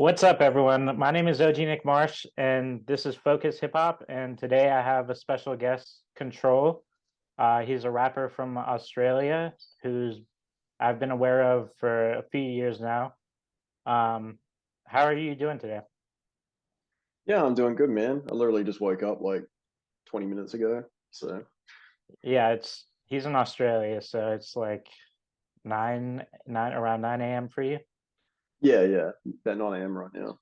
What's up, everyone? My name is OG Nick Marsh, and this is Focus Hip Hop. And today I have a special guest, Control. He's a rapper from Australia who's I've been aware of for a few years now. Um, how are you doing today? Yeah, I'm doing good, man. I literally just woke up like 20 minutes ago. So, Yeah, it's he's in Australia, so it's like around 9 a.m. for you. yeah, about 9 a.m. right now.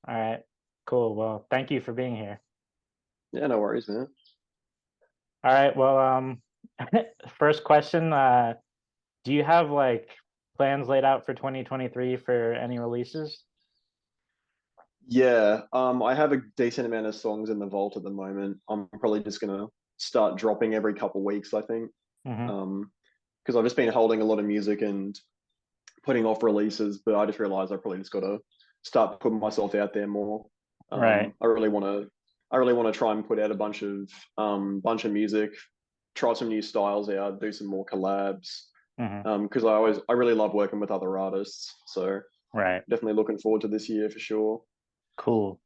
All right, cool. Well, thank you for being here. Yeah, no worries, man. All right, well, first question. Do you have like plans laid out for 2023 for any releases? Yeah, I have a decent amount of songs in the vault at the moment. I'm probably just gonna start dropping every couple weeks, I think. Hmm. Because I've just been holding a lot of music and putting off releases, but I just realized I probably just gotta start putting myself out there more. Right. I really wanna try and put out a bunch of music, try some new styles out, do some more collabs. Hmm. Because I really love working with other artists. So Right. definitely looking forward to this year for sure. Cool.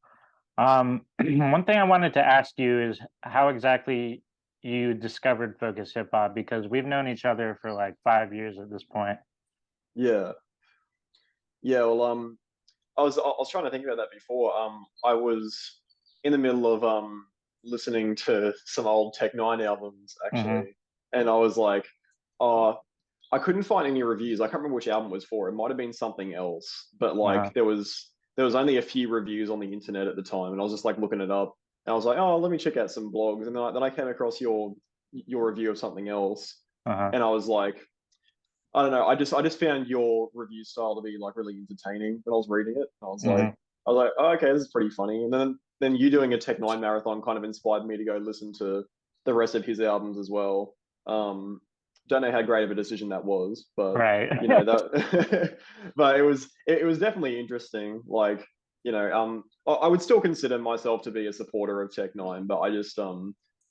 One thing I wanted to ask you is how exactly you discovered Focus Hip Hop because we've known each other for like 5 years at this point. Yeah, yeah. Well, I was trying to think about that before. I was in the middle of listening to some old Tech Nine albums Hmm. actually, and I was like, oh, I couldn't find any reviews. I can't remember which album it was for. It might have been something else, but Uh-huh. like there was only a few reviews on the internet at the time, and I was just like looking it up, and I was like, oh, let me check out some blogs, and then I came across your review of something else, Uh-huh. and I was like, I don't know, I just found your review style to be like really entertaining when I was reading it. Hmm. I was like, oh, okay, this is pretty funny, and then you doing a Tech Nine marathon kind of inspired me to go listen to the rest of his albums as well. Don't know how great of a decision that was, but Right. you know that, but it was definitely interesting. Like I would still consider myself to be a supporter of Tech Nine, but I just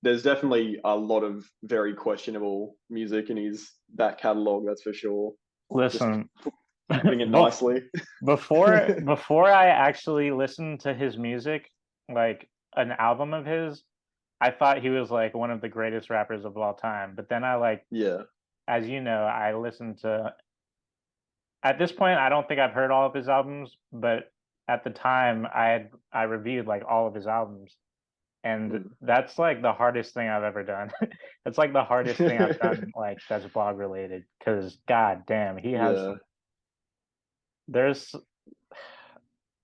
there's definitely a lot of very questionable music in his that catalog. That's for sure. Just Listen, putting it bef- nicely. before I actually listened to his music, like an album of his, I thought he was like one of the greatest rappers of all time. But then Yeah, as you know, I listened to at this point, I don't think I've heard all of his albums, but at the time I reviewed like all of his albums. And mm. that's like the hardest thing I've ever done. It's like the hardest thing I've done like that's blog related because god damn, he has Yeah, some there's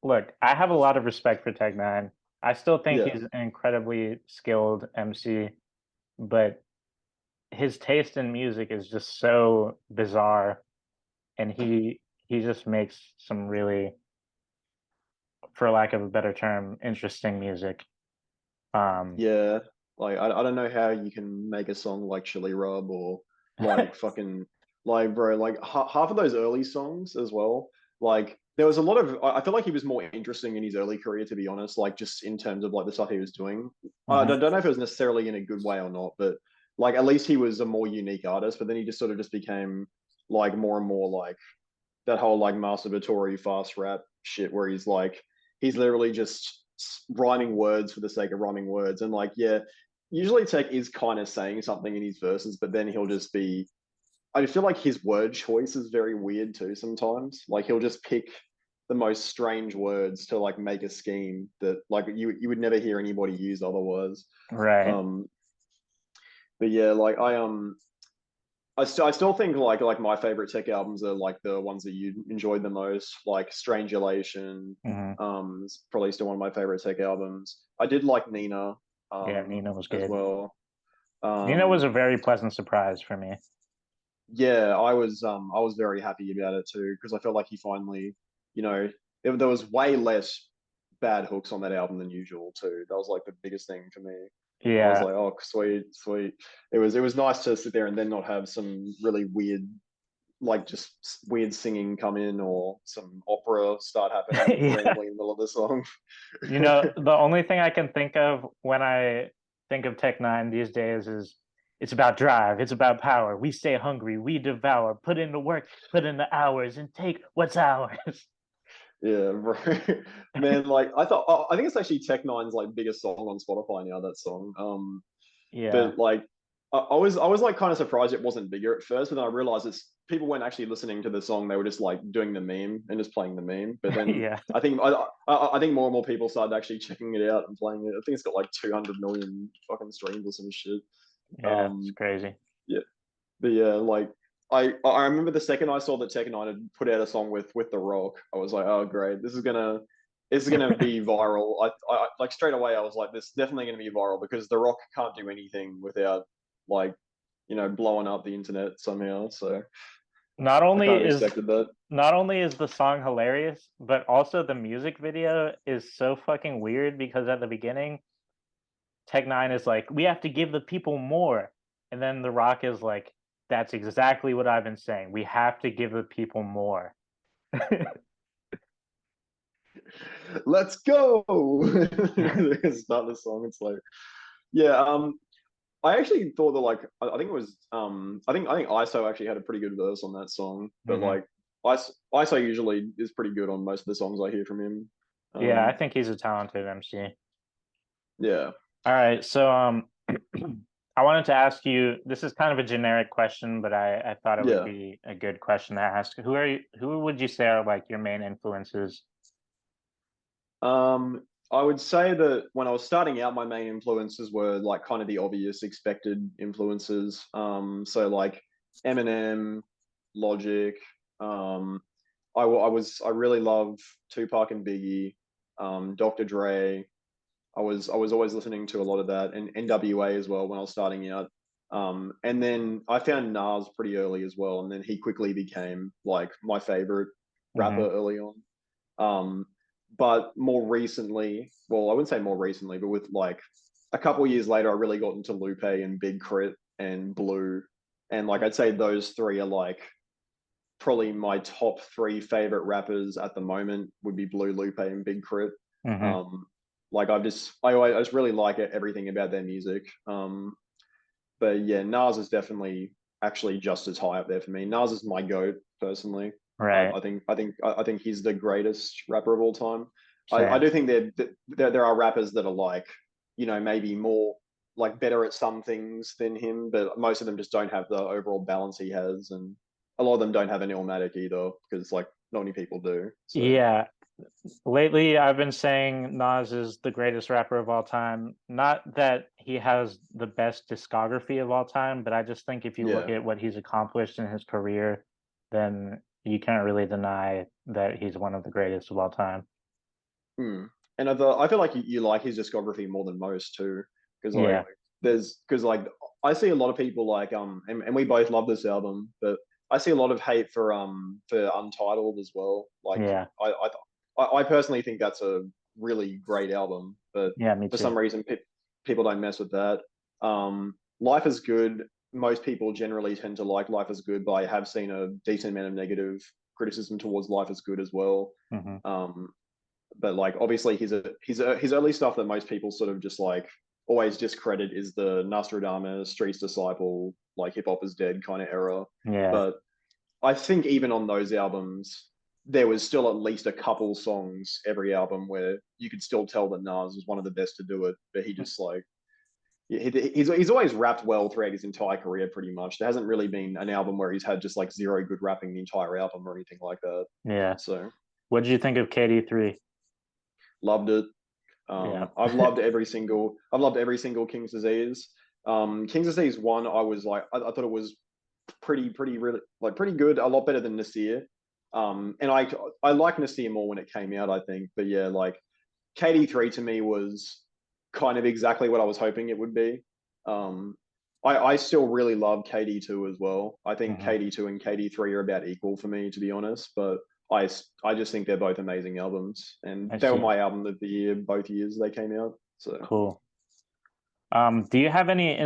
look, I have a lot of respect for Tech Nine. I still think yeah, he's an incredibly skilled MC, but his taste in music is just so bizarre and he just makes some really, for lack of a better term, interesting music. Um, yeah. Like I don't know how you can make a song like Chili Rub or like fucking like bro like half of those early songs as well. Like there was a lot of I feel like he was more interesting in his early career to be honest. Like just in terms of like the stuff he was doing. I mhm. don't know if it was necessarily in a good way or not, but like at least he was a more unique artist. But then he just sort of just became like more and more like that whole like masturbatory fast rap shit where he's literally just rhyming words for the sake of rhyming words and like yeah, usually Tech is kind of saying something in his verses, but then he'll just be, I feel like his word choice is very weird too sometimes. Like he'll just pick the most strange words to like make a scheme that like you would never hear anybody use otherwise. Right. um but yeah, like I still think like my favorite Tech albums are like the ones that you enjoyed the most, like Strangulation. Mhm. Is probably still one of my favorite Tech albums. I did like Nina, Yeah, Nina was as good. well. Nina was Um, a very pleasant surprise for me. yeah, I was very happy about it too because I felt like he finally, you know, there was way less bad hooks on that album than usual too. That was like the biggest thing for me. I was Yeah. like, oh, sweet, sweet. It was nice to sit there and then not have some really weird, like just weird singing come in or some opera start happening Yeah. randomly in the middle of the song. You know, the only thing I can think of when I think of Tech Nine these days is it's about drive, it's about power. We stay hungry, we devour, put in the work, put in the hours, and take what's ours. Yeah, bro. Man, like I thought, oh, I think it's actually Tech Nine's like biggest song on Spotify now. That song. Yeah. But like I was like kind of surprised it wasn't bigger at first, but then I realized it's people weren't actually listening to the song; they were just like doing the meme and just playing the meme. But then Yeah. I think more and more people started actually checking it out and playing it. I think it's got like 200 million fucking streams or some shit. Yeah, it's Um, crazy. yeah, but yeah, like I remember the second I saw that Tech Nine had put out a song with The Rock, I was like, oh great, this is gonna be viral. I like straight away I was like, this is definitely gonna be viral because The Rock can't do anything without like blowing up the internet somehow. So Not I only kind of is expected that. not only is the song hilarious, but also the music video is so fucking weird because at the beginning, Tech Nine is like, "We have to give the people more," and then The Rock is like, "That's exactly what I've been saying. We have to give the people more." Let's go. Start the song. It's like yeah. I actually thought that like I think it was I think ISO actually had a pretty good verse on that song, but Hmm. like ISO usually is pretty good on most of the songs I hear from him. Yeah, I Um, think he's a talented MC. yeah, All right, so I wanted to ask you. This is kind of a generic question, but I thought it would yeah. be a good question to ask. Who would you say are like your main influences? I would say that when I was starting out, my main influences were like kind of the obvious expected influences. So like Eminem, Logic. Um, I really love Tupac and Biggie, Dr. Dre. I was always listening to a lot of that and NWA as well when I was starting out. And then I found Nas pretty early as well, and then he quickly became like my favorite Hmm. rapper early on. Um, but more recently, well, I wouldn't say more recently, but with like a couple years later, I really got into Lupe and Big Crit and Blue, and like I'd say those three are like probably my top three favorite rappers at the moment would be Blue, Lupe, and Big Crit. Hmm. Um, like I just really like it, everything about their music. But yeah, Nas is definitely actually just as high up there for me. Nas is my goat personally. Right. I think he's the greatest rapper of all time. I Same. do think there are rappers that are like maybe more like better at some things than him, but most of them just don't have the overall balance he has, and a lot of them don't have an Illmatic either because like not many people do. So Yeah. Lately, I've been saying Nas is the greatest rapper of all time. Not that he has the best discography of all time, but I just think if you look yeah. at what he's accomplished in his career, then you can't really deny that he's one of the greatest of all time. Hmm. And I feel like you like his discography more than most too, because like Yeah. because like I see a lot of people like and we both love this album, but I see a lot of hate for Untitled as well. Like Yeah. I personally think that's a really great album, but Yeah, me for too. some reason people don't mess with that. Life is Good. Most people generally tend to like Life is Good, but I have seen a decent amount of negative criticism towards Life is Good as well. Hmm. Um, but like obviously his early stuff that most people sort of just like always discredit is the Nostradamus, Street's Disciple, like Hip Hop is Dead kind of era. Yeah. But I think even on those albums, there was still at least a couple songs every album where you could still tell that Nas was one of the best to do it. But he just like he's always rapped well throughout his entire career, pretty much. There hasn't really been an album where he's had just like zero good rapping the entire album or anything like that. Yeah. So What did you think of KD3? loved it. Yeah. I've loved every single King's Disease. King's Disease one, I was like, I thought it was pretty really like pretty good, a lot better than Nasir. And I like Nasir more when it came out, I think. But yeah, like KD3 to me was kind of exactly what I was hoping it would be. Um, I still really love KD2 as well. I think Hmm. KD2 and KD3 are about equal for me, to be honest. But I, I just think they're both amazing albums, and I they were see. my album of the year both years they came out. So Cool. Do you have any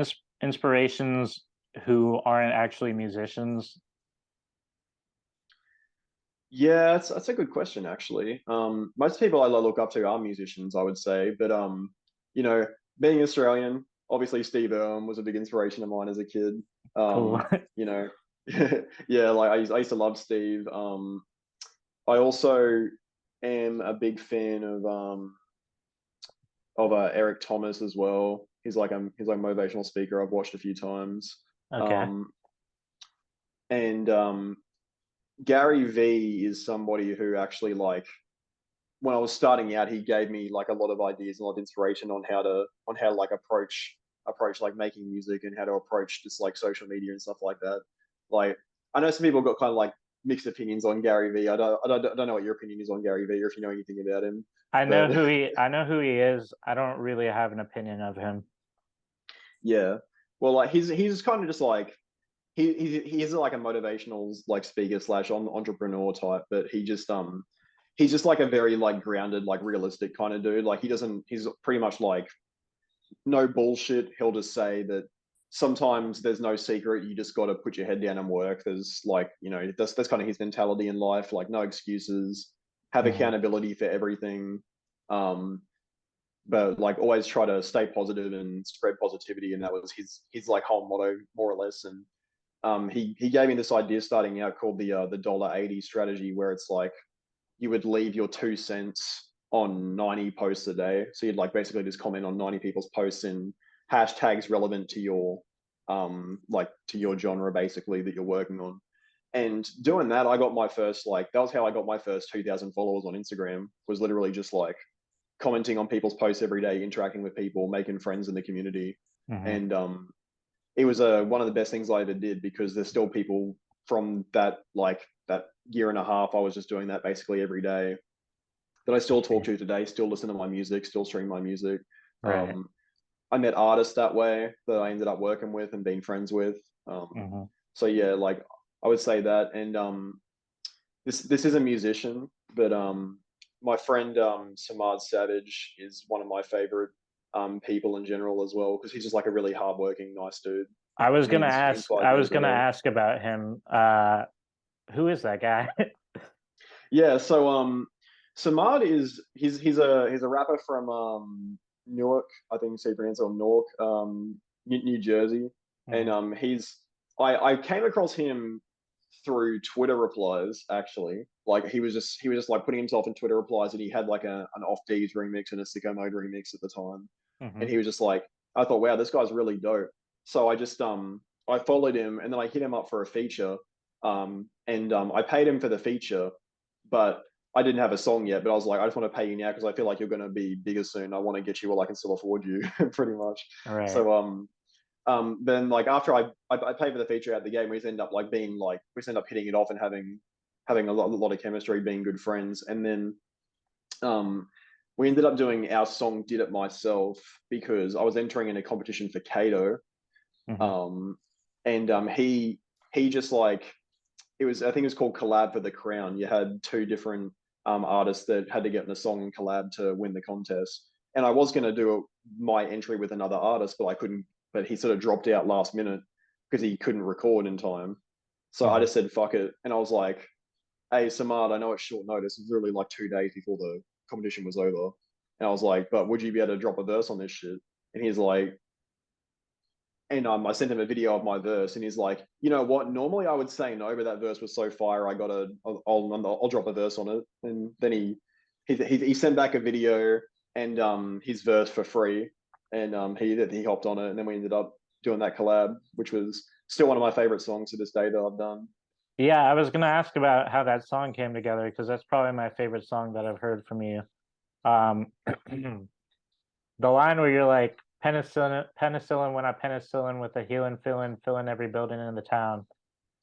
inspirations who aren't actually musicians? yeah, that's a good question actually. Most people I look up to are musicians, I would say, but you know, being Australian, obviously Steve Irwin was a big inspiration of mine as a kid. Cool. You know, yeah, like I used to love Steve. I also am a big fan of Eric Thomas as well. He's like a motivational speaker. I've watched a few times. Okay. Um, and Gary V is somebody who actually like when I was starting out, he gave me like a lot of ideas and a lot of inspiration on how to like approach like making music and how to approach just like social media and stuff like that. Like I know some people got kind of like mixed opinions on Gary V. I don't know what your opinion is on Gary V or if you know anything about him, but I know who he is. I don't really have an opinion of him. yeah. Well, like he's kind of just like he is like a motivational like speaker slash entrepreneur type, but he's just like a very like grounded, like realistic kind of dude. Like he's pretty much like no bullshit. He'll just say that sometimes there's no secret. You just got to put your head down and work. There's like, you know, that's kind of his mentality in life. Like no excuses, have Hmm. accountability for everything. Um, but like always try to stay positive and spread positivity. And that was his like whole motto, more or less. And he gave me this idea starting out called the $1.80 strategy, where it's like you would leave your 2 cents on 90 posts a day. So you'd like basically just comment on 90 people's posts in hashtags relevant to your like to your genre basically that you're working on. And doing that, I got my first like that was how I got my first 2,000 followers on Instagram. Was literally just like commenting on people's posts every day, interacting with people, making friends in the community. Hmm. And it was one of the best things I ever did because there's still people from that year and a half I was just doing that basically every day that I still talk to today, still listen to my music, still stream my music. Right. Um, I met artists that way that I ended up working with and being friends with. Hmm. So yeah, like I would say that. And this is a musician, but my friend Samad Savage is one of my favorite people in general as well because he's just like a really hardworking, nice dude, and he inspires I me was as gonna well. ask about him. Who is that guy? Yeah, so Samad is he's a rapper from Newark, I think St. Francis or Newark, New Jersey, and Hmm. I came across him through Twitter replies actually. Like he was just like putting himself in Twitter replies, and he had like an Off D's remix and a Sicko Mode remix at the time, Hmm. and he was just like, I thought, wow, this guy's really dope. So I followed him, and then I hit him up for a feature, and I paid him for the feature, but I didn't have a song yet. But I was like, I just want to pay you now because I feel like you're going to be bigger soon. I want to get you while I can still afford you, pretty much. Right. So then like after I paid for the feature at the game, we just end up hitting it off and having a lot of chemistry, being good friends, and then um we ended up doing our song "Did It Myself" because I was entering in a competition for Kato, Hmm. um, and he just like it was I think it was called Collab for the Crown. You had two different artists that had to get in a song and collab to win the contest. And I was going to do my entry with another artist, but I couldn't. But he sort of dropped out last minute because he couldn't record in time. So I Hmm. just said fuck it, and I was like, "Hey, Samad, I know it's short notice. It's literally like 2 days before the competition was over." And I was like, "But would you be able to drop a verse on this shit?" And he's like, and I sent him a video of my verse, and he's like, you know what? Normally I would say no, but that verse was so fire, I'll drop a verse on it. And then he sent back a video and his verse for free, and he hopped on it, and then we ended up doing that collab, which was still one of my favorite songs to this day that I've done. Yeah, I was gonna ask about how that song came together because that's probably my favorite song that I've heard from you. Um, the line where you're like penicillin, penicillin when I penicillin with a healing feeling, filling every building in the town.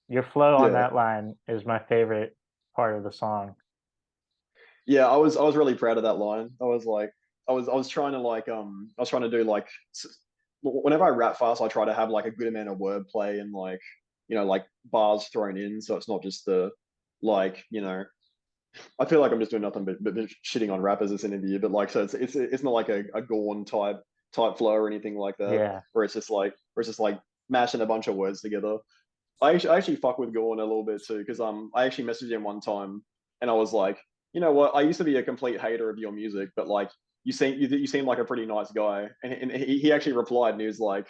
Your flow on Yeah, that line is my favorite part of the song. yeah, I was really proud of that line. I was like, I was trying to I was trying to do like whenever I rap fast, I try to have like a good amount of wordplay and like like bars thrown in, so it's not just the like I feel like I'm just doing nothing but shitting on rappers this interview, but like so it's not like a Gorn type flow or anything like that, Yeah. where it's just like mashing a bunch of words together. I actually fuck with Gorn a little bit too because I actually messaged him one time and I was like, you know what? I used to be a complete hater of your music, but like you seem like a pretty nice guy. And he actually replied and he was like,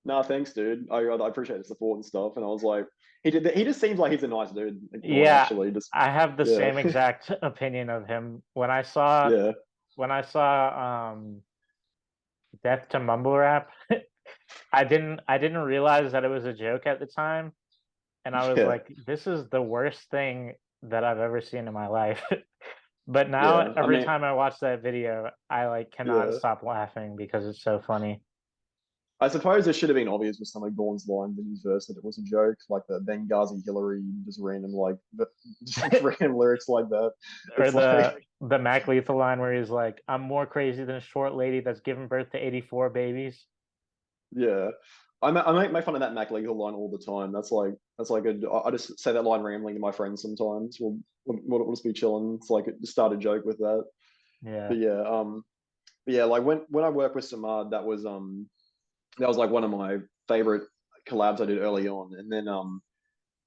Nah, thanks, dude. I appreciate the support and stuff. And I was like, he just seems like he's a nice dude. Like Yeah, actually, just I have the yeah, same exact opinion of him. yeah, When I saw Death to Mumble Rap, I didn't realize that it was a joke at the time, and I was yeah, like, this is the worst thing that I've ever seen in my life. But now yeah. I every mean, time I watch that video, I like cannot yeah. stop laughing because it's so funny. I suppose it should have been obvious with some of Gorn's lines in his verse that it was a joke, like the Benghazi Hillary, just random just random lyrics like that. Or It's like, the Mac Lethal line where he's like, "I'm more crazy than a short lady that's given birth to 84 babies." yeah. I make fun of that Mac Legal line all the time. That's like I just say that line rambling to my friends sometimes. We'll just be chilling. It's like just start a joke with that. Yeah. But yeah, but yeah, like when I worked with Samad, that was like one of my favorite collabs I did early on. And then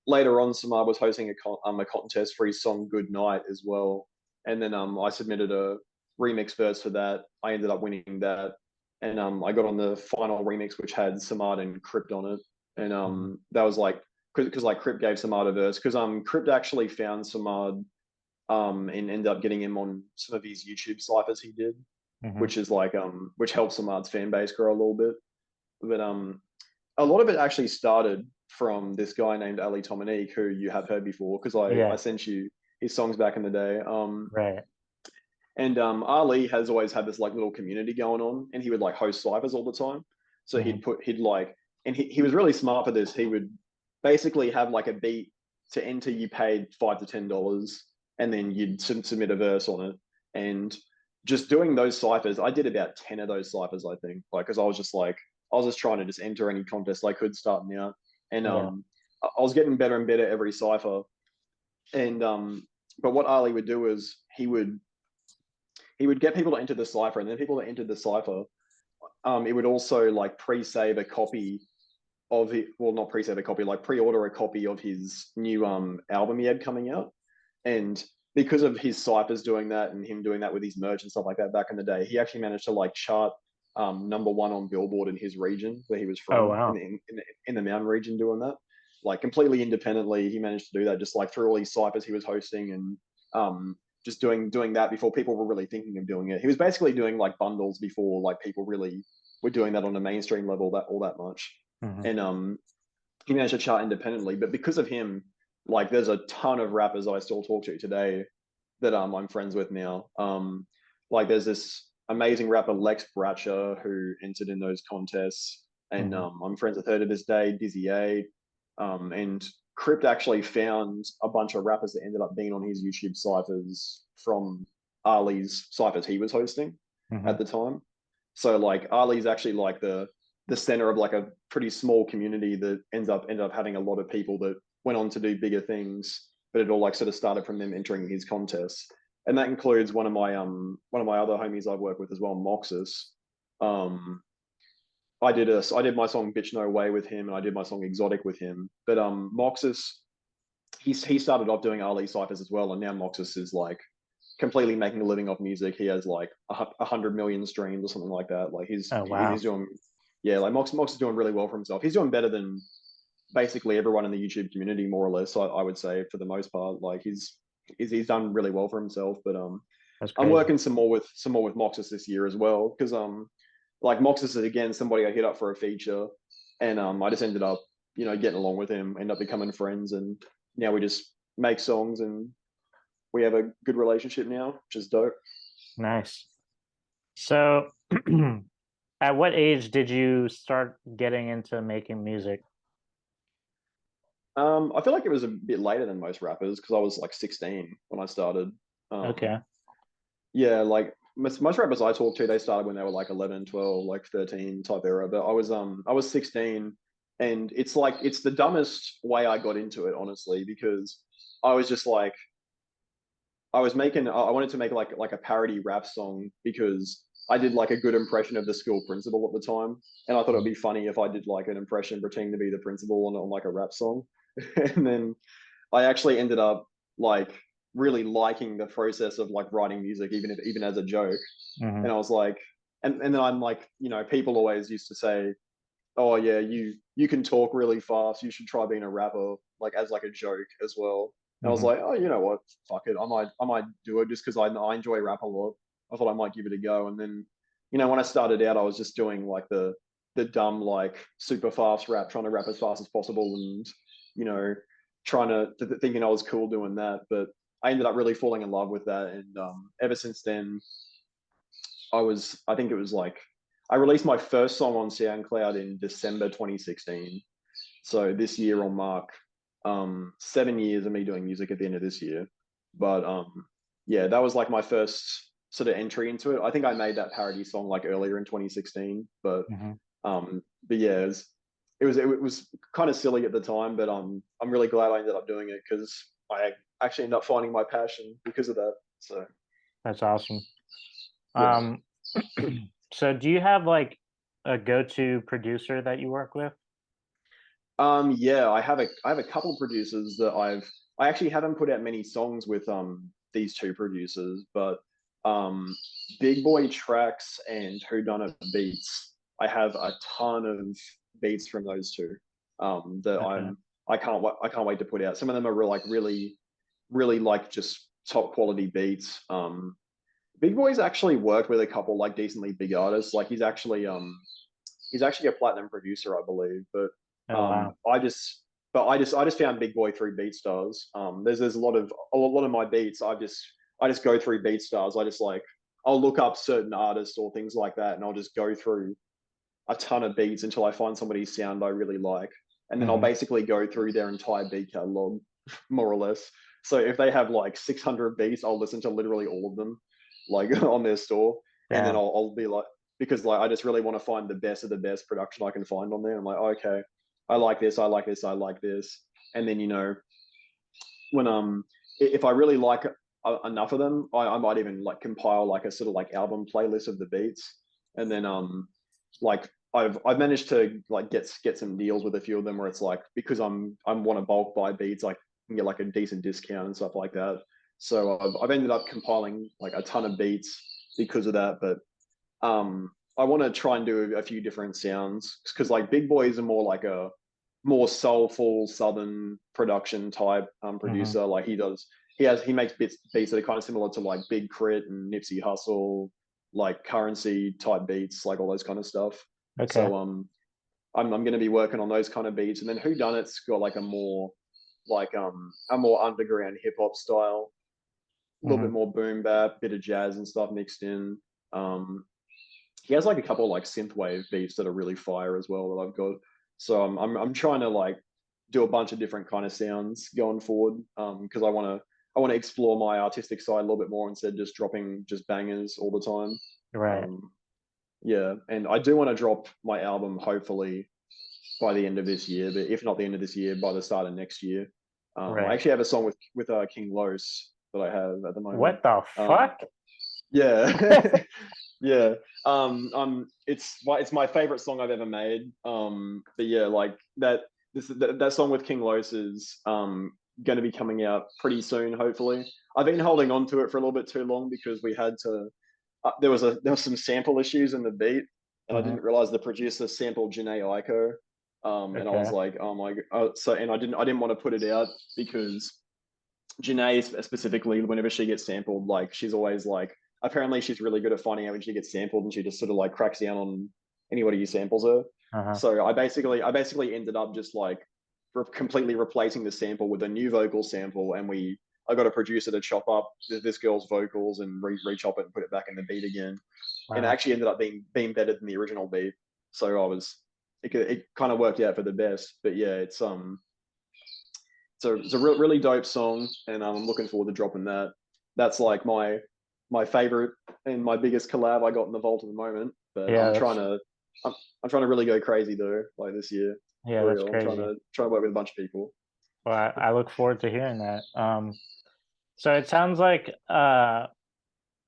later on, Samad was hosting a contest for his song "Good Night" as well. And then I submitted a remix verse for that. I ended up winning that, and I got on the final remix, which had Samad and Crypt on it. And Hmm. that was like because like Crypt gave Samad a verse because Crypt actually found Samad and ended up getting him on some of his YouTube ciphers he did, Hmm. which is like which helped Samad's fan base grow a little bit. But a lot of it actually started from this guy named Ali Dominique, who you have heard before, because I Yeah. sent you his songs back in the day. Right. And Ali has always had this like little community going on, and he would like host ciphers all the time. So Hmm. he'd like, and he was really smart for this. He would basically have like a beat to enter. You paid $5 to $10, and then you'd submit a verse on it. And just doing those ciphers, I did about 10 of those ciphers, I think, like because I was just trying to just enter any contest I could starting out, and Yeah. I was getting better and better every cipher. And but what Ali would do is he would get people to enter the cipher, and then people that entered the cipher, it would also like pre-save a copy of it. Well, not pre-save a copy, like pre-order a copy of his new album he had coming out. And because of his ciphers doing that and him doing that with his merch and stuff like that back in the day, he actually managed to like chart #1 on Billboard in his region where he was Oh from wow. in the mountain region doing that. Like completely independently, he managed to do that just like through all these ciphers he was hosting and just doing that before people were really thinking of doing it. He was basically doing like bundles before like people really were doing that on a mainstream level that all that much. Hmm. And he managed to chart independently. But because of him, like there's a ton of rappers I still talk to today that I'm friends with now. Like there's this amazing rapper Lex Bratcher who entered in those contests, and Hmm. I'm friends with her to this day, Dizzy A. And Crypt actually found a bunch of rappers that ended up being on his YouTube ciphers from Ali's ciphers he was hosting Hmm. at the time. So like Ali's actually like the center of like a pretty small community that ended up having a lot of people that went on to do bigger things, but it all like sort of started from them entering his contests. And that includes one of my other homies I've worked with as well, Moxus. Um I did my song Bitch No Way with him and I did my song Exotic with him. But Moxus he started off doing Ali ciphers as well, and now Moxus is like completely making a living off music. He has like 100 million streams or something like that. Like Oh wow. he's doing yeah, like Mox is doing really well for himself. He's doing better than basically everyone in the YouTube community, more or less. I would say for the most part, like he's done really well for himself. But That's I'm crazy. working some more with Moxus this year as well because like Moxus is again somebody I hit up for a feature, and I just ended up getting along with him, end up becoming friends, and now we just make songs and we have a good relationship now, which is dope. Nice. So, at what age did you start getting into making music? I feel like it was a bit later than most rappers because I was like 16 when I started. Okay. Yeah, like most rappers I talk to, they started when they were like 11, 12, like 13 type era. But I was 16, and it's like it's the dumbest way I got into it, honestly, because I was just like I wanted to make like a parody rap song because I did like a good impression of the school principal at the time, and I thought it'd Mhm. be funny if I did like an impression pretending to be the principal on like a rap song. And then I actually ended up like really liking the process of like writing music, even as a joke. Mhm. And I was like, and then I'm like, people always used to say "Oh yeah, you can talk really fast. You should try being a rapper," like as like a joke as well. And I was Hmm. like, "Oh, you know what? Fuck it. I might do it just because I enjoy rap a lot. I thought I might give it a go." And then, when I started out, I was just doing like the dumb like super fast rap, trying to rap as fast as possible, and you know, trying to thinking I was cool doing that. But I ended up really falling in love with that, and ever since then, I think it was like I released my first song on SoundCloud in December 2016. So this year will mark 7 years of me doing music at the end of this year. But yeah, that was like my first sort of entry into it. I think I made that parody song like earlier in 2016, Hmm. but yeah, it was kind of silly at the time, but I'm really glad I ended up doing it because I actually ended up finding my passion because of that. So That's awesome. yeah. Um, so do you have like a go-to producer that you work with? Yeah, I have a couple producers that I actually haven't put out many songs with these two producers, but um Big Boy Tracks and Who Done It Beats. I have a ton of beats from those two. That Okay. I can't wait to put out. Some of them are really like just top quality beats. Big Boy's actually worked with a couple like decently big artists. Like he's actually a platinum producer, I believe. But Oh um, wow. I just, I just found Big Boy through BeatStars. There's a lot of my beats. I just go through BeatStars. I just like I'll look up certain artists or things like that, and I'll just go through a ton of beats until I find somebody's sound I really like, and then I'll Hmm. basically go through their entire beat catalog, more or less. So if they have like 600 beats, I'll listen to literally all of them, like on their store, and then Damn. I'll be like, because like I just really want to find the best of the best production I can find on there. I'm like, okay, I like this, I like this, I like this, and then when if I really like enough of them, I might even like compile like a sort of like album playlist of the beats, and then like I've managed to like get some deals with a few of them where it's like because I'm want to bulk buy beats, I can get like a decent discount and stuff like that. So I've ended up compiling like a ton of beats because of that, but I want to try and do a few different sounds because like Big Boy is a more like a more soulful southern production type Hmm. producer. Like he makes beats that are kind of similar to like Big Crit and Nipsey Hussle, like Currency type beats, like all those kind of stuff. Okay. So I'm going to be working on those kind of beats, and then Who Done It's got like a more underground hip hop style, a little bit Hmm. more boom bap, bit of jazz and stuff mixed in. Um, he has like a couple of like synthwave beats that are really fire as well that I've got. So I'm trying to like do a bunch of different kind of sounds going forward because I want to explore my artistic side a little bit more instead of just dropping just bangers all the time. Right. Um, yeah, and I do want to drop my album hopefully by the end of this year, but if not the end of this year, by the start of next year. I Right. actually have a song with King Los that I have at the moment. What the Um, fuck? yeah, yeah. It's my favorite song I've ever made. But yeah, like that song with King Los is going to be coming out pretty soon, hopefully. I've been holding on to it for a little bit too long because we had to. There was some sample issues in the beat, and I Hmm. didn't realize the producer sampled Janae Aiko. And I was Okay. like, oh my god. And I didn't want to put it out because Janae specifically, whenever she gets sampled, like she's always like, apparently she's really good at finding out when she gets sampled, and she just sort of like cracks down on anybody who samples her. Uh-huh. So I basically ended up just like completely replacing the sample with a new vocal sample, and I got a producer to chop up this girl's vocals and re-chop it and put it back in the beat again, and it Wow. actually ended up being better than the original beat. So it kind of worked out for the best. But yeah, it's a really dope song, and I'm looking forward to dropping that. That's like my favorite and my biggest collab I got in the vault at the moment. But Yeah, I'm, I'm trying to really go crazy though, like this year yeah, for that's real. I'm trying crazy. to try to work with a bunch of people. Well, I look forward to hearing that. So it sounds like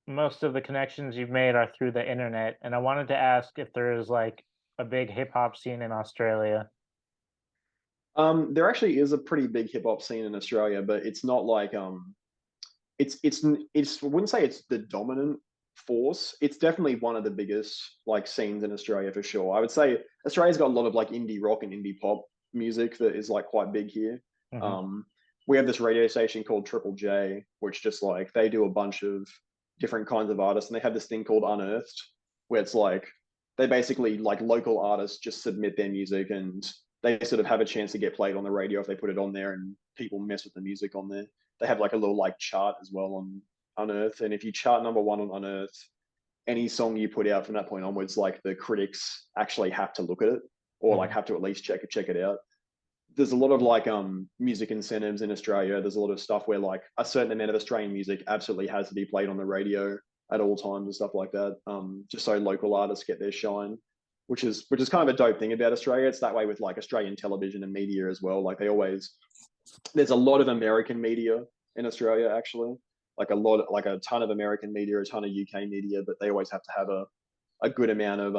most of the connections you've made are through the internet, and I wanted to ask if there is like a big hip hop scene in Australia. There actually is a pretty big hip hop scene in Australia, but it's not like it's I wouldn't say it's the dominant force, it's definitely one of the biggest like scenes in Australia for sure. I would say Australia's got a lot of like indie rock and indie pop music that is like quite big here. Hmm. Um, we have this radio station called Triple J, which just like they do a bunch of different kinds of artists, and they have this thing called Unearthed, where it's like they basically like local artists just submit their music and they sort of have a chance to get played on the radio if they put it on there and people mess with the music on there. They have like a little like chart as well on Unearthed, and if you chart number one on Unearthed, any song you put out from that point onwards, like the critics actually have to look at it or like Hmm. have to at least check it out. There's a lot of like music incentives in Australia. There's a lot of stuff where like a certain amount of Australian music absolutely has to be played on the radio at all times and stuff like that. Just so local artists get their shine, which is kind of a dope thing about Australia. It's that way with like Australian television and media as well. Like they always there's a lot of American media in Australia actually. Like a ton of American media, a ton of UK media, but they always have to have a good amount of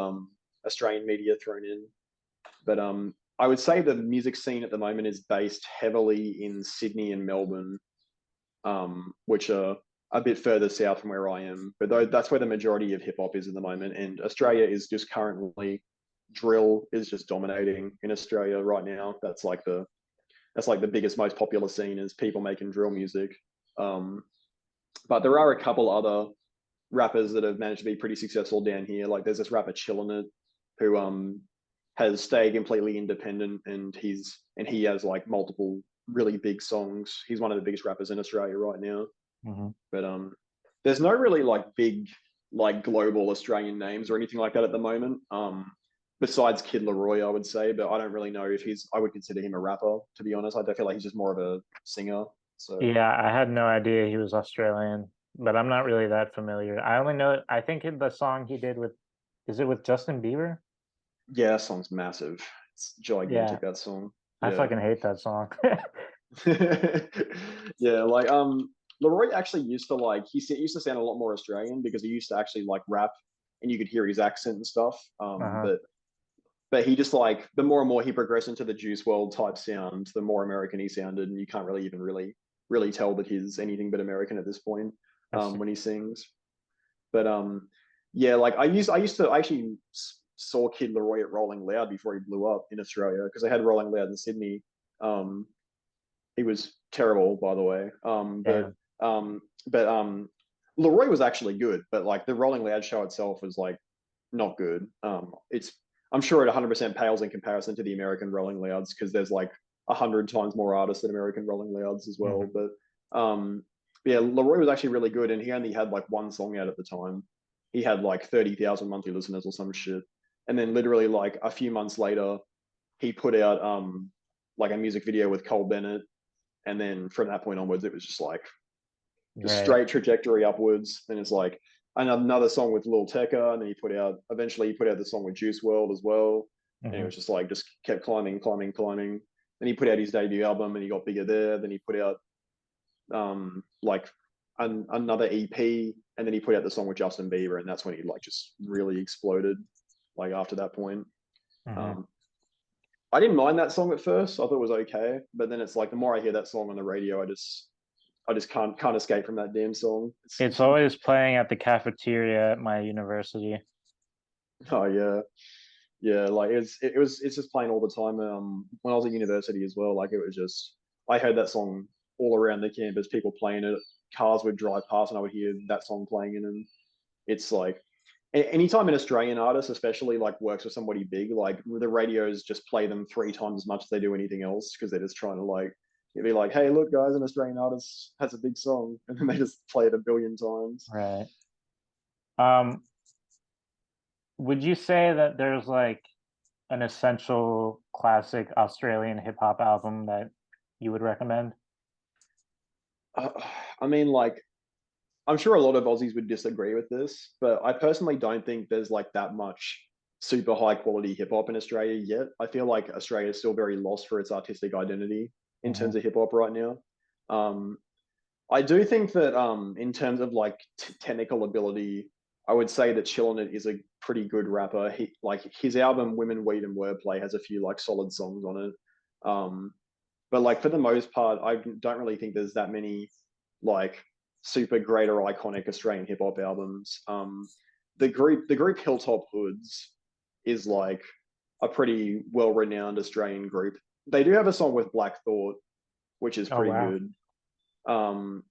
Australian media thrown in. But I would say the music scene at the moment is based heavily in Sydney and Melbourne, which are a bit further south from where I am. But though that's where the majority of hip hop is at the moment, and Australia is just currently drill is just dominating in Australia right now. That's like the biggest, most popular scene is people making drill music. Um, but there are a couple other rappers that have managed to be pretty successful down here. Like there's this rapper Chillin' It who has stayed completely independent, and he has like multiple really big songs. He's one of the biggest rappers in Australia right now. Hmm. But there's no really like big like global Australian names or anything like that at the moment. Besides Kid Laroi, I would say, but I don't really know if I would consider him a rapper, to be honest. I feel like he's just more of a singer. So Yeah, I had no idea he was Australian, but I'm not really that familiar. I only know, I think the song he did with, is it with Justin Bieber? yeah, that song's massive. It's Yeah, gigantic, that song. I Yeah. fucking hate that song. Yeah, like Leroy actually used to like used to sound a lot more Australian because he used to actually like rap and you could hear his accent and stuff. Uh-huh. But he just like the more and more he progressed into the Juice World type sound, the more American he sounded, and you can't really even really tell that he's anything but American at this point I see. when he sings. But yeah, like I actually saw Kid Leroy at Rolling Loud before he blew up in Australia because they had Rolling Loud in Sydney. Um, he was terrible, by the way. Damn. But Leroy was actually good, but like the Rolling Loud show itself was like not good. It's I'm sure it 100% pales in comparison to the American Rolling Louds because there's like 100 times more artists than American Rolling Louds as well. Hmm. Um, yeah, Leroy was actually really good, and he only had like one song out at the time. He had like 30,000 monthly listeners or some shit, and then literally like a few months later, he put out like a music video with Cole Bennett, and then from that point onwards, it was just Right. straight trajectory upwards. Then it's like another song with Lil Tecca, and then eventually he put out the song with Juice World as well, and it Hmm. was just like just kept climbing. Then he put out his debut album, and he got bigger there. Then he put out like another EP, and then he put out the song with Justin Bieber, and that's when he like just really exploded. Like after that point, Hmm. um, I didn't mind that song at first. I thought it was okay, but then it's like the more I hear that song on the radio, I just can't escape from that damn song. It's always playing at the cafeteria at my university. Oh yeah, yeah. Like it's just playing all the time. When I was at university as well, like it was just I heard that song all around the campus. People playing it. Cars would drive past, and I would hear that song playing in, and it's like anytime an Australian artist, especially like works with somebody big, like the radios just play them 3 times as much as they do anything else because they're just trying to like it'd be like, hey, look, guys, an Australian artist has a big song, and then they just play it a billion times. Right. Um, would you say that there's like an essential classic Australian hip hop album that you would recommend? Uh, I mean, like I'm sure a lot of Aussies would disagree with this, but I personally don't think there's like that much super high quality hip hop in Australia yet. I feel like Australia is still very lost for its artistic identity in Hmm. terms of hip hop right now. Um, I do think that in terms of like technical ability, I would say that Chillin' It is a pretty good rapper. He like his album Women, Weed and Wordplay has a few like solid songs on it. Um, but like for the most part, I don't really think there's that many like super great or iconic Australian hip hop albums. The group Hilltop Hoods is like a pretty well renowned Australian group. They do have a song with Black Thought, which is Oh pretty wow. good. Um,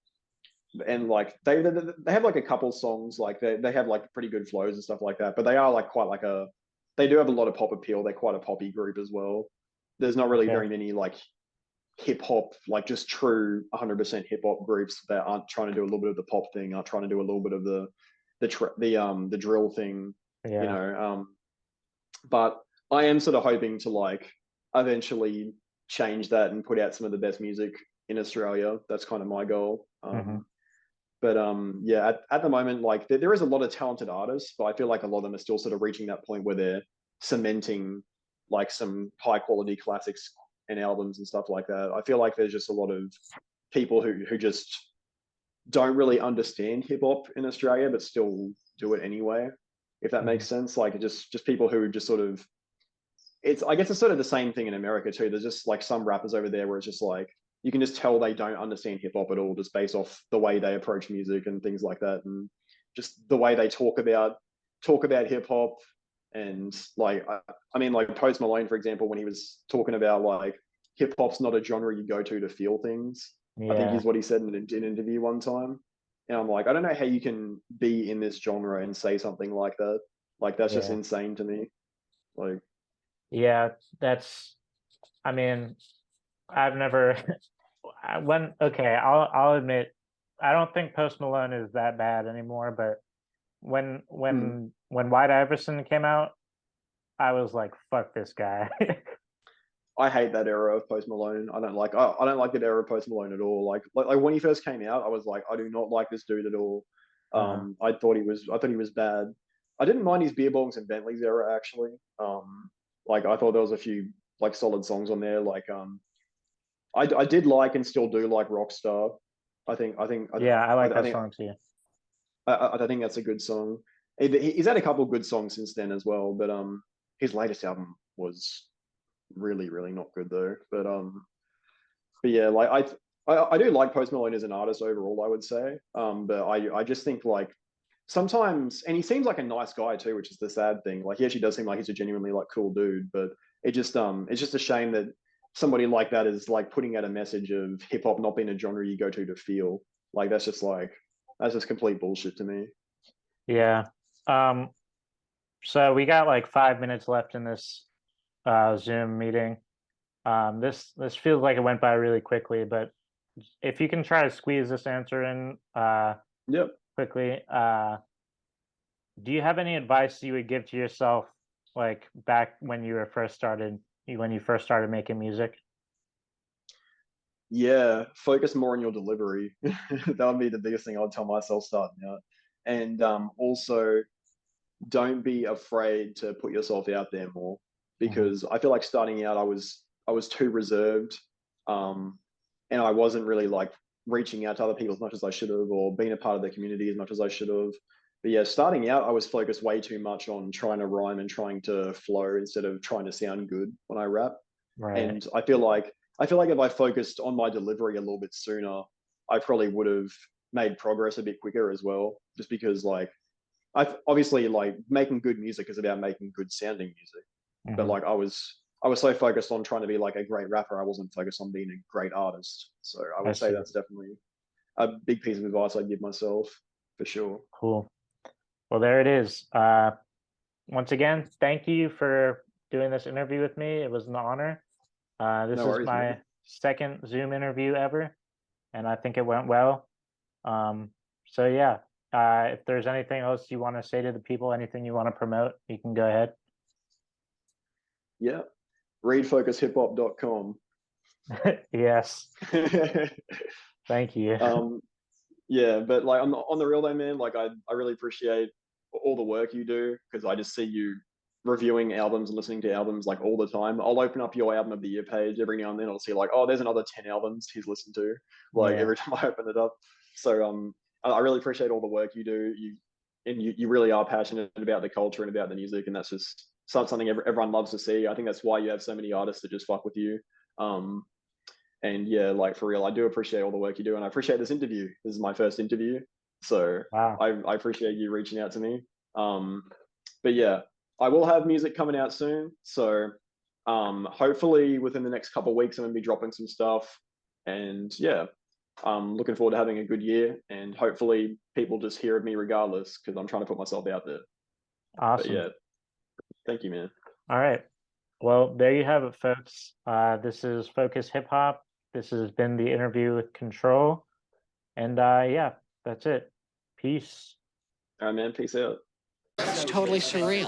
and like they have like a couple songs like they have like pretty good flows and stuff like that. But they are like quite like a they do have a lot of pop appeal. They're quite a poppy group as well. There's not really Okay. very many like hip hop, like just true 100% hip hop groups that aren't trying to do a little bit of the pop thing, aren't trying to do a little bit of the drill thing, you Yeah. know. But I am sort of hoping to like eventually change that and put out some of the best music in Australia. That's kind of my goal. Hmm. But yeah, at the moment, like there is a lot of talented artists, but I feel like a lot of them are still sort of reaching that point where they're cementing like some high quality classics and albums and stuff like that. I feel like there's just a lot of people who just don't really understand hip hop in Australia, but still do it anyway. If that Hmm. makes sense, like just people who just sort of it's I guess it's sort of the same thing in America too. There's just like some rappers over there where it's just like you can just tell they don't understand hip hop at all, just based off the way they approach music and things like that, and just the way they talk about hip hop and like I mean like Post Malone for example when he was talking about like hip hop's not a genre you go to feel things. I think Yeah. is what he said in an interview one time, and I'm like I don't know how you can be in this genre and say something like that. Like that's just Yeah. insane to me. Like Yeah. That's. I mean, I've never. When okay, I'll admit, I don't think Post Malone is that bad anymore. But when mm. when when White Iverson came out, I was like, "Fuck this guy." I hate that era of Post Malone. I don't like that era of Post Malone at all. Like when he first came out, I was like, I do not like this dude at all. Uh, I thought he was bad. I didn't mind his beer bongs and Bentleys era actually. Like I thought there was a few like solid songs on there. Like I did like and still do like Rockstar. I think I think yeah, I like I that think song too. I think that's a good song. He's had a couple of good songs since then as well, but his latest album was really really not good though. But yeah, like I do like Post Malone as an artist overall. I would say, but I just think like sometimes, and he seems like a nice guy too, which is the sad thing. Like he actually does seem like he's a genuinely like cool dude, but it's just a shame that somebody like that is like putting out a message of hip hop not being a genre you go to feel. Like that's just complete bullshit to me. Yeah. Um. So we got like 5 minutes left in this Zoom meeting. This feels like it went by really quickly, but if you can try to squeeze this answer in Yep. quickly, do you have any advice you would give to yourself, like back when you were first started, when you first started making music? Yeah, focus more on your delivery. That would be the biggest thing I'd tell myself starting out. And also don't be afraid to put yourself out there more Hmm. because I feel like starting out I was too reserved, and I wasn't really like reaching out to other people as much as I should have or being a part of the community as much as I should have. But yeah, starting out I was focused way too much on trying to rhyme and trying to flow instead of trying to sound good when I rap. Right. And I feel like if I focused on my delivery a little bit sooner, I probably would have made progress a bit quicker as well. Just because like I obviously like making good music is about making good sounding music, but Hmm. like I was so focused on trying to be like a great rapper, I wasn't focused on being a great artist. So I I would say see. that's definitely a big piece of advice I'd give myself for sure. Cool. Well, there it is. Once again, thank you for doing this interview with me. It was an honor. This No is worries, man. my second Zoom interview ever, and I think it went well. Um, so yeah, if there's anything else you want to say to the people, anything you want to promote, you can go ahead. Yeah. Readfocushiphop.com. Yes, thank you. um, yeah, but like on the real though, man, like I really appreciate all the work you do because I just see you reviewing albums and listening to albums like all the time. I'll open up your album of the year page every now and then. I'll see like, oh, there's another 10 albums he's listened to. Like Yeah, every time I open it up. So I really appreciate all the work you do. You really are passionate about the culture and about the music, and that's just something everyone loves to see. I think that's why you have so many artists that just fuck with you. Um, And yeah, like for real, I do appreciate all the work you do, and I appreciate this interview. This is my first interview, so Wow. I appreciate you reaching out to me. Um, but yeah, I will have music coming out soon, so hopefully within the next couple of weeks I'm gonna be dropping some stuff, and yeah, I'm looking forward to having a good year, and hopefully people just hear of me regardless because I'm trying to put myself out there. But Awesome. yeah, thank you, man. All right. Well, there you have it, folks. This is Focus Hip Hop. This has been the interview with Control. And yeah, that's it. Peace. All right, man. Peace out. It's totally surreal.